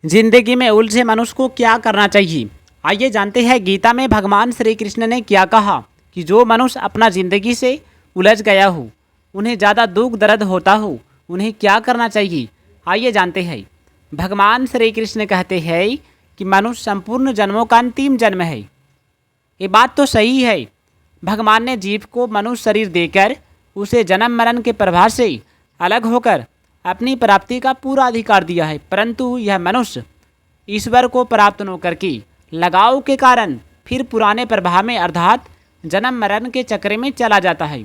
जिंदगी में उलझे मनुष्य को क्या करना चाहिए। आइए जानते हैं गीता में भगवान श्री कृष्ण ने क्या कहा कि जो मनुष्य अपना जिंदगी से उलझ गया हो, उन्हें ज़्यादा दुख दर्द होता हो, उन्हें क्या करना चाहिए। आइए जानते हैं। भगवान श्री कृष्ण कहते हैं कि मनुष्य संपूर्ण जन्मों का अंतिम जन्म है। ये बात तो सही है। भगवान ने जीव को मनुष्य शरीर देकर उसे जन्म मरण के प्रभाव से अलग होकर अपनी प्राप्ति का पूरा अधिकार दिया है, परंतु यह मनुष्य ईश्वर को प्राप्त न करके लगाव के कारण फिर पुराने प्रभाव में अर्थात जन्म मरण के चक्र में चला जाता है।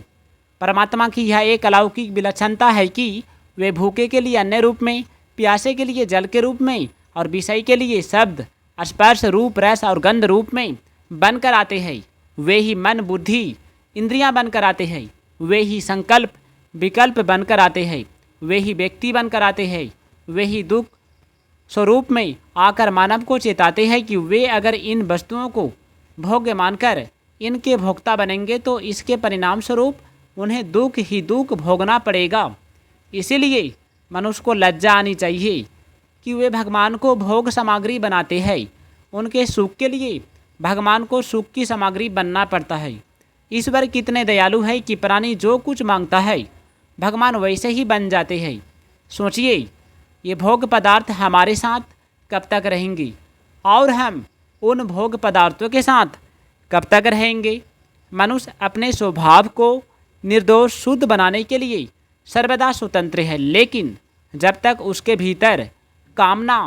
परमात्मा की यह एक अलौकिक विलक्षणता है कि वे भूखे के लिए अन्न रूप में, प्यासे के लिए जल के रूप में और विषय के लिए शब्द, स्पर्श, रूप, रस और गंध रूप में बनकर आते हैं। वे ही मन, बुद्धि, इंद्रियां बनकर आते हैं। वे ही संकल्प, विकल्प बनकर आते हैं। वे ही व्यक्ति बनकर आते हैं। वे ही दुख स्वरूप में आकर मानव को चेताते हैं कि वे अगर इन वस्तुओं को भोग्य मानकर इनके भोक्ता बनेंगे तो इसके परिणाम स्वरूप उन्हें दुख ही दुख भोगना पड़ेगा। इसीलिए मनुष्य को लज्जा आनी चाहिए कि वे भगवान को भोग सामग्री बनाते हैं। उनके सुख के लिए भगवान को सुख की सामग्री बनना पड़ता है। ईश्वर कितने दयालु है कि प्राणी जो कुछ मांगता है भगवान वैसे ही बन जाते हैं। सोचिए, ये भोग पदार्थ हमारे साथ कब तक रहेंगे और हम उन भोग पदार्थों के साथ कब तक रहेंगे। मनुष्य अपने स्वभाव को निर्दोष शुद्ध बनाने के लिए सर्वदा स्वतंत्र है, लेकिन जब तक उसके भीतर कामना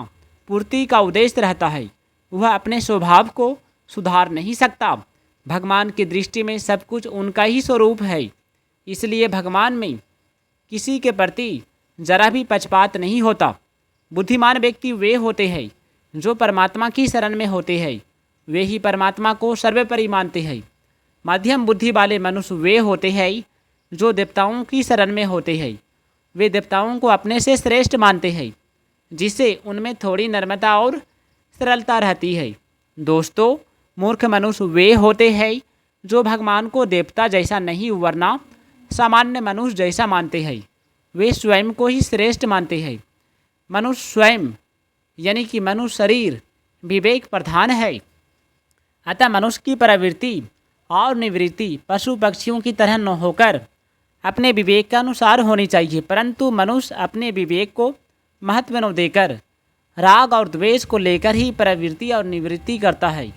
पूर्ति का उद्देश्य रहता है वह अपने स्वभाव को सुधार नहीं सकता। भगवान की दृष्टि में सब कुछ उनका ही स्वरूप है, इसलिए भगवान में किसी के प्रति जरा भी पक्षपात नहीं होता। बुद्धिमान व्यक्ति वे होते हैं जो परमात्मा की शरण में होते हैं, वे ही परमात्मा को सर्वोपरि मानते हैं। मध्यम बुद्धि वाले मनुष्य वे होते हैं जो देवताओं की शरण में होते हैं। वे देवताओं को अपने से श्रेष्ठ मानते हैं, जिससे उनमें थोड़ी नम्रता और सरलता रहती है। दोस्तों, मूर्ख मनुष्य वे होते हैं जो भगवान को देवता जैसा नहीं वरना सामान्य मनुष्य जैसा मानते हैं। वे स्वयं को ही श्रेष्ठ मानते हैं। मनुष्य स्वयं यानी कि मनुष्य शरीर विवेक प्रधान है, अतः मनुष्य की प्रवृत्ति और निवृत्ति पशु पक्षियों की तरह न होकर अपने विवेक के अनुसार होनी चाहिए, परंतु मनुष्य अपने विवेक को महत्व न देकर राग और द्वेष को लेकर ही प्रवृत्ति और निवृत्ति करता है,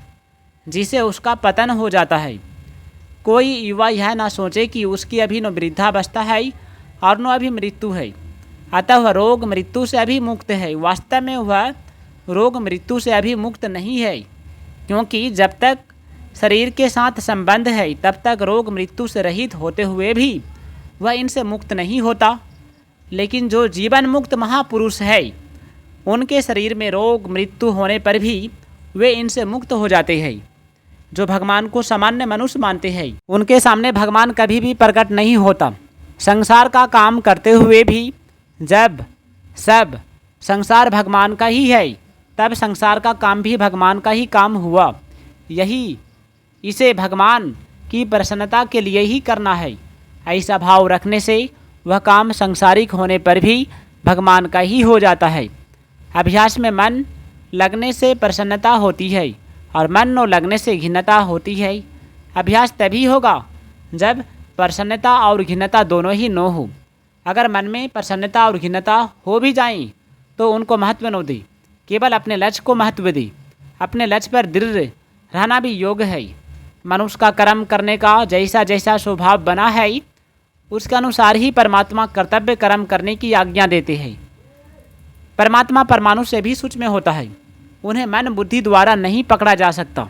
जिससे उसका पतन हो जाता है। कोई युवा यह ना सोचे कि उसकी अभी न वृद्धावस्था है और न अभी मृत्यु है, अतः वह रोग मृत्यु से अभी मुक्त है। वास्तव में वह रोग मृत्यु से अभी मुक्त नहीं है, क्योंकि जब तक शरीर के साथ संबंध है तब तक रोग मृत्यु से रहित होते हुए भी वह इनसे मुक्त नहीं होता। लेकिन जो जीवन मुक्त महापुरुष है उनके शरीर में रोग मृत्यु होने पर भी वे इनसे मुक्त हो जाते हैं। जो भगवान को सामान्य मनुष्य मानते हैं उनके सामने भगवान कभी भी प्रकट नहीं होता। संसार का काम करते हुए भी जब सब संसार भगवान का ही है तब संसार का काम भी भगवान का ही काम हुआ। इसे भगवान की प्रसन्नता के लिए ही करना है। ऐसा भाव रखने से वह काम सांसारिक होने पर भी भगवान का ही हो जाता है। अभ्यास में मन लगने से प्रसन्नता होती है और मन न लगने से घृणता होती है। अभ्यास तभी होगा जब प्रसन्नता और घृणता दोनों ही न हो। अगर मन में प्रसन्नता और घृणता हो भी जाएं तो उनको महत्व न दे, केवल अपने लक्ष्य को महत्व दे। अपने लक्ष्य पर दृढ़ रहना भी योग है। मनुष्य का कर्म करने का जैसा जैसा स्वभाव बना है उसके अनुसार ही परमात्मा कर्तव्य कर्म करने की आज्ञा देते हैं। परमात्मा परमाणु से भी सूक्ष्म होता है, उन्हें मन बुद्धि द्वारा नहीं पकड़ा जा सकता।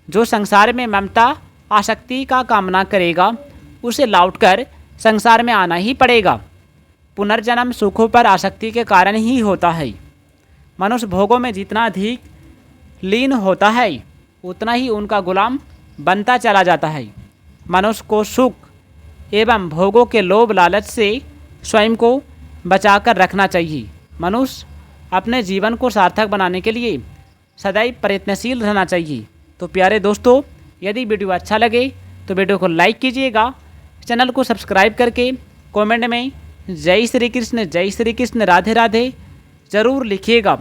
जो संसार में ममता आसक्ति का कामना करेगा उसे लौटकर संसार में आना ही पड़ेगा। पुनर्जन्म सुखों पर आसक्ति के कारण ही होता है। मनुष्य भोगों में जितना अधिक लीन होता है उतना ही उनका गुलाम बनता चला जाता है। मनुष्य को सुख एवं भोगों के लोभ लालच से स्वयं को बचाकर रखना चाहिए। मनुष्य अपने जीवन को सार्थक बनाने के लिए सदैव प्रयत्नशील रहना चाहिए। तो प्यारे दोस्तों, यदि वीडियो अच्छा लगे तो वीडियो को लाइक कीजिएगा, चैनल को सब्सक्राइब करके कमेंट में जय श्री कृष्ण राधे राधे ज़रूर लिखिएगा।